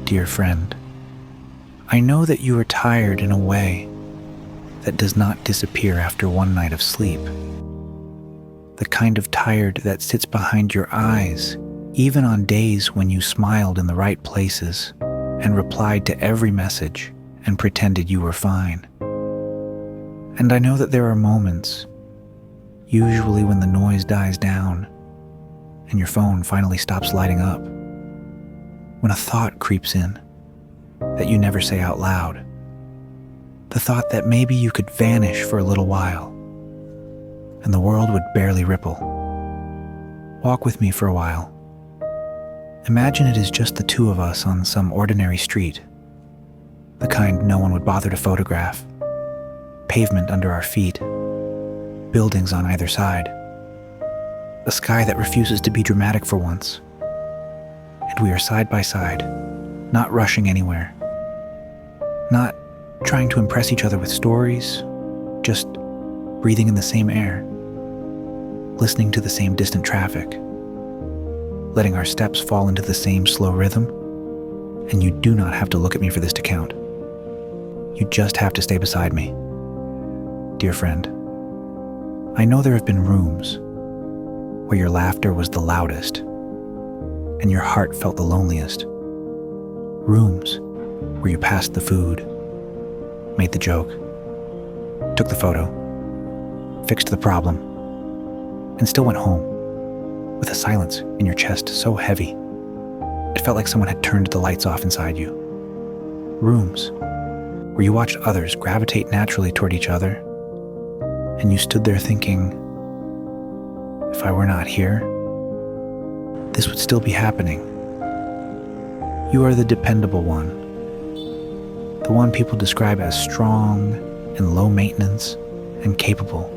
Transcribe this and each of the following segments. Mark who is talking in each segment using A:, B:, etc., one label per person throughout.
A: Dear friend, I know that you are tired in a way that does not disappear after one night of sleep. The kind of tired that sits behind your eyes, even on days when you smiled in the right places and replied to every message and pretended you were fine. And I know that there are moments, usually when the noise dies down and your phone finally stops lighting up, when a thought creeps in that you never say out loud, the thought that maybe you could vanish for a little while and the world would barely ripple. Walk with me for a while. Imagine it is just the two of us on some ordinary street, the kind no one would bother to photograph, pavement under our feet, buildings on either side, a sky that refuses to be dramatic for once, and we are side by side, not rushing anywhere, not trying to impress each other with stories, just breathing in the same air, listening to the same distant traffic, letting our steps fall into the same slow rhythm. And you do not have to look at me for this to count. You just have to stay beside me. Dear friend, I know there have been rooms where your laughter was the loudest and your heart felt the loneliest. Rooms where you passed the food, made the joke, took the photo, fixed the problem, and still went home with a silence in your chest so heavy it felt like someone had turned the lights off inside you. Rooms where you watched others gravitate naturally toward each other and you stood there thinking, if I were not here, this would still be happening. You are the dependable one, the one people describe as strong and low maintenance and capable,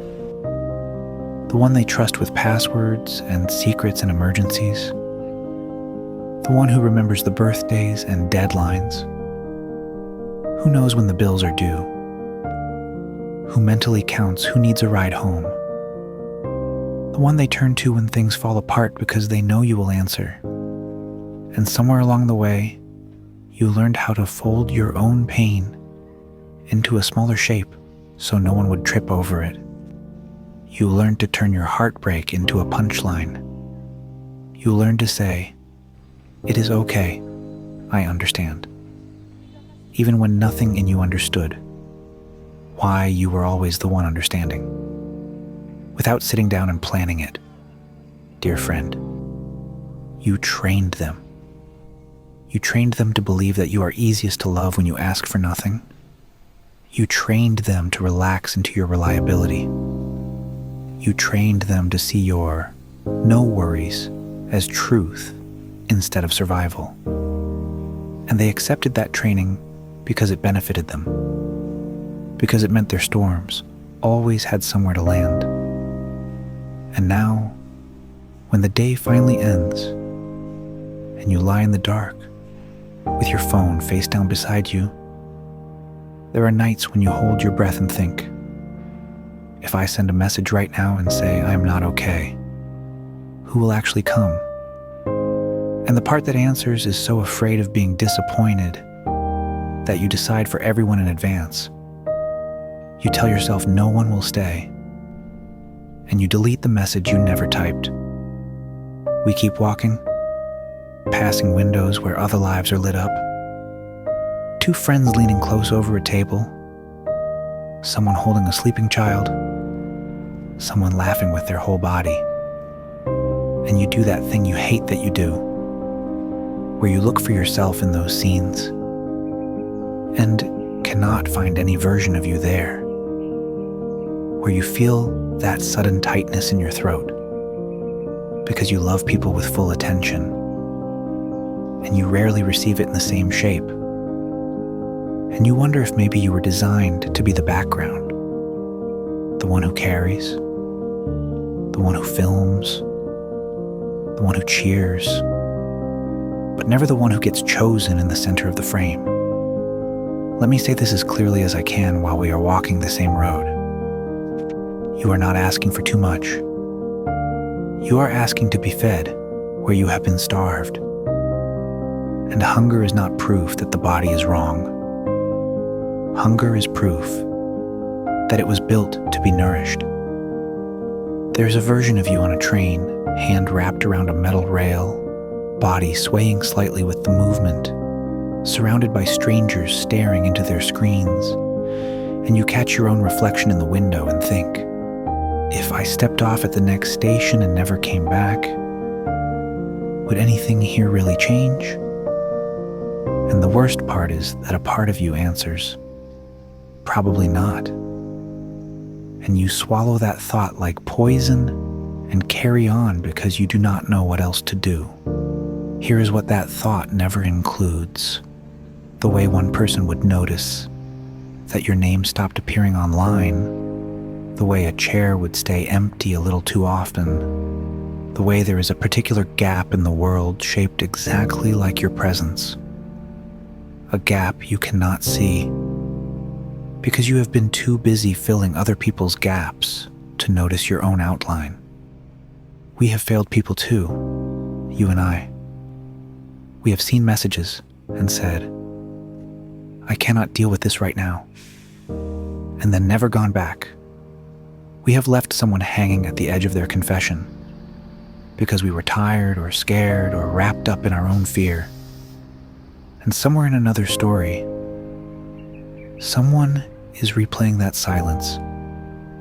A: the one they trust with passwords and secrets and emergencies, the one who remembers the birthdays and deadlines, who knows when the bills are due, who mentally counts who needs a ride home, the one they turn to when things fall apart because they know you will answer. And somewhere along the way, you learned how to fold your own pain into a smaller shape so no one would trip over it. You learned to turn your heartbreak into a punchline. You learned to say, it is okay, I understand. Even when nothing in you understood why you were always the one understanding. Without sitting down and planning it, dear friend, you trained them. You trained them to believe that you are easiest to love when you ask for nothing. You trained them to relax into your reliability. You trained them to see your no worries as truth instead of survival. And they accepted that training because it benefited them, because it meant their storms always had somewhere to land. And now, when the day finally ends and you lie in the dark with your phone face down beside you, there are nights when you hold your breath and think, if I send a message right now and say I am not okay, who will actually come? And the part that answers is so afraid of being disappointed that you decide for everyone in advance. You tell yourself no one will stay, and you delete the message you never typed. We keep walking, passing windows where other lives are lit up. Two friends leaning close over a table, someone holding a sleeping child, someone laughing with their whole body. And you do that thing you hate that you do, where you look for yourself in those scenes and cannot find any version of you there, where you feel that sudden tightness in your throat because you love people with full attention and you rarely receive it in the same shape. And you wonder if maybe you were designed to be the background, the one who carries, the one who films, the one who cheers, but never the one who gets chosen in the center of the frame. Let me say this as clearly as I can while we are walking the same road. You are not asking for too much. You are asking to be fed where you have been starved. And hunger is not proof that the body is wrong. Hunger is proof that it was built to be nourished. There's a version of you on a train, hand wrapped around a metal rail, body swaying slightly with the movement, surrounded by strangers staring into their screens, and you catch your own reflection in the window and think, if I stepped off at the next station and never came back, would anything here really change? And the worst part is that a part of you answers, probably not. And you swallow that thought like poison and carry on because you do not know what else to do. Here is what that thought never includes. The way one person would notice that your name stopped appearing online, the way a chair would stay empty a little too often, the way there is a particular gap in the world shaped exactly like your presence. A gap you cannot see because you have been too busy filling other people's gaps to notice your own outline. We have failed people too, you and I. We have seen messages and said, I cannot deal with this right now, and then never gone back. We have left someone hanging at the edge of their confession because we were tired or scared or wrapped up in our own fear. And somewhere in another story, someone is replaying that silence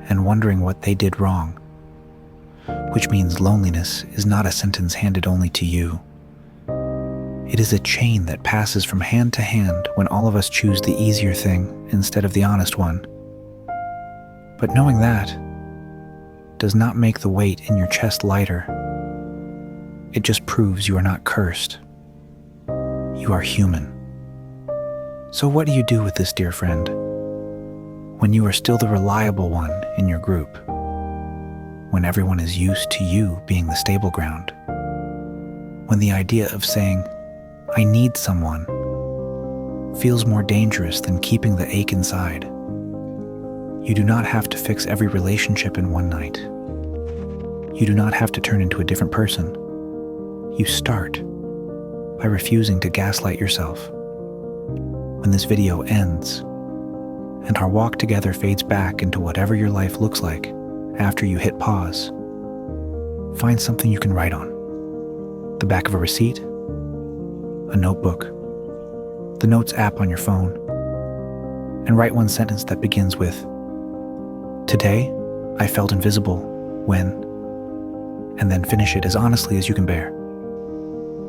A: and wondering what they did wrong, which means loneliness is not a sentence handed only to you. It is a chain that passes from hand to hand when all of us choose the easier thing instead of the honest one. But knowing that does not make the weight in your chest lighter. It just proves you are not cursed. You are human. So what do you do with this, dear friend, when you are still the reliable one in your group? When everyone is used to you being the stable ground? When the idea of saying, I need someone, feels more dangerous than keeping the ache inside? You do not have to fix every relationship in one night. You do not have to turn into a different person. You start by refusing to gaslight yourself. When this video ends, and our walk together fades back into whatever your life looks like after you hit pause, find something you can write on. The back of a receipt, a notebook, the Notes app on your phone, and write one sentence that begins with, today, I felt invisible when, and then finish it as honestly as you can bear.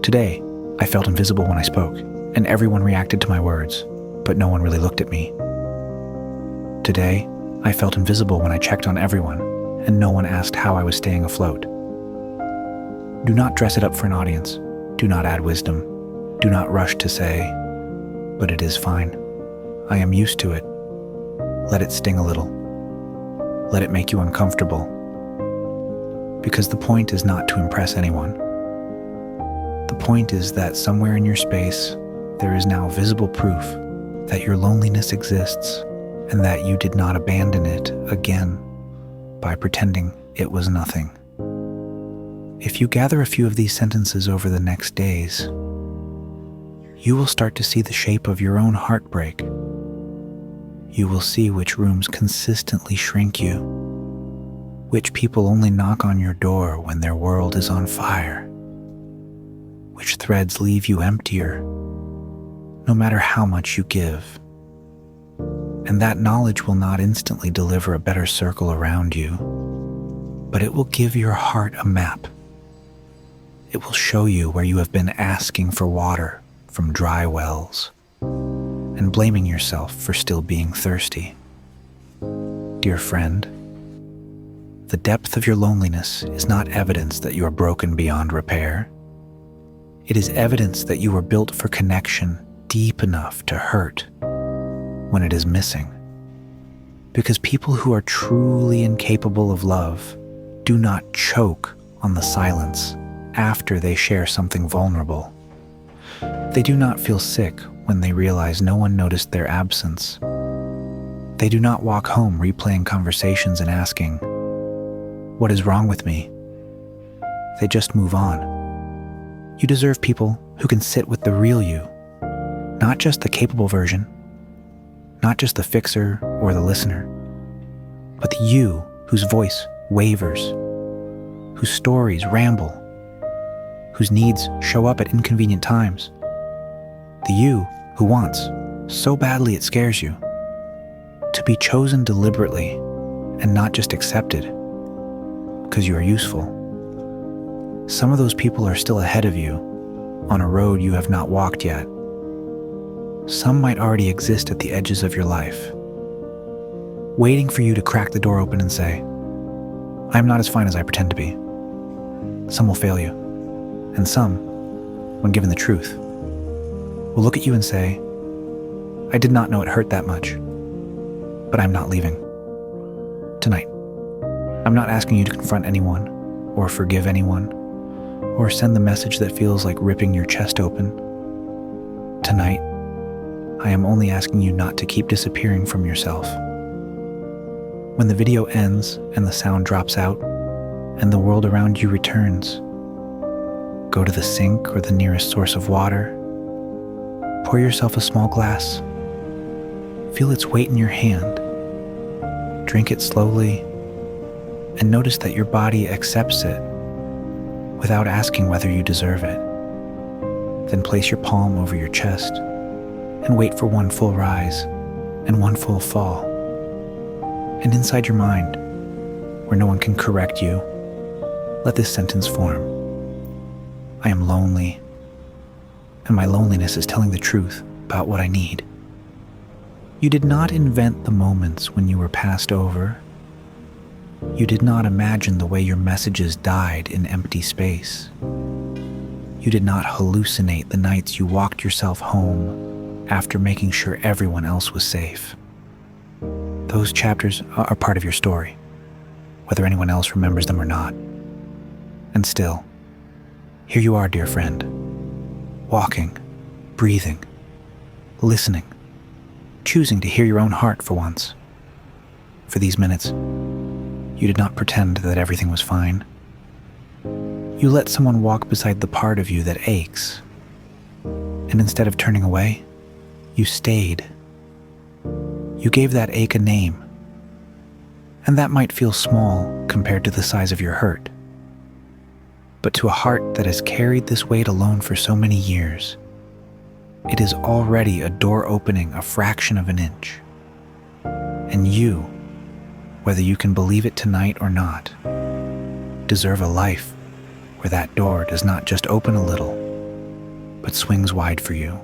A: Today, I felt invisible when I spoke, and everyone reacted to my words, but no one really looked at me. Today, I felt invisible when I checked on everyone, and no one asked how I was staying afloat. Do not dress it up for an audience. Do not add wisdom. Do not rush to say, but it is fine. I am used to it. Let it sting a little. Let it make you uncomfortable. Because the point is not to impress anyone. The point is that somewhere in your space, there is now visible proof that your loneliness exists and that you did not abandon it again by pretending it was nothing. If you gather a few of these sentences over the next days, you will start to see the shape of your own heartbreak. You will see which rooms consistently shrink you, which people only knock on your door when their world is on fire, which threads leave you emptier, no matter how much you give. And that knowledge will not instantly deliver a better circle around you, but it will give your heart a map. It will show you where you have been asking for water from dry wells and blaming yourself for still being thirsty. Dear friend, the depth of your loneliness is not evidence that you are broken beyond repair. It is evidence that you were built for connection deep enough to hurt when it is missing. Because people who are truly incapable of love do not choke on the silence after they share something vulnerable. They do not feel sick when they realize no one noticed their absence. They do not walk home replaying conversations and asking, "What is wrong with me?" They just move on. You deserve people who can sit with the real you, not just the capable version, not just the fixer or the listener, but the you whose voice wavers, whose stories ramble, whose needs show up at inconvenient times, the you who wants, so badly it scares you, to be chosen deliberately and not just accepted because you are useful. Some of those people are still ahead of you on a road you have not walked yet. Some might already exist at the edges of your life, waiting for you to crack the door open and say, "I am not as fine as I pretend to be." Some will fail you, and some, when given the truth, will look at you and say, "I did not know it hurt that much, but I'm not leaving." Tonight, I'm not asking you to confront anyone, or forgive anyone, or send the message that feels like ripping your chest open. Tonight, I am only asking you not to keep disappearing from yourself. When the video ends and the sound drops out, and the world around you returns, go to the sink or the nearest source of water, pour yourself a small glass, feel its weight in your hand, drink it slowly, and notice that your body accepts it without asking whether you deserve it. Then place your palm over your chest and wait for one full rise and one full fall. And inside your mind, where no one can correct you, let this sentence form: I am lonely, and my loneliness is telling the truth about what I need. You did not invent the moments when you were passed over. You did not imagine the way your messages died in empty space. You did not hallucinate the nights you walked yourself home after making sure everyone else was safe. Those chapters are part of your story, whether anyone else remembers them or not. And still, here you are, dear friend, walking, breathing, listening, choosing to hear your own heart for once. For these minutes, you did not pretend that everything was fine. You let someone walk beside the part of you that aches, and instead of turning away, you stayed. You gave that ache a name, and that might feel small compared to the size of your hurt. But to a heart that has carried this weight alone for so many years, it is already a door opening a fraction of an inch. And you, whether you can believe it tonight or not, deserve a life where that door does not just open a little, but swings wide for you.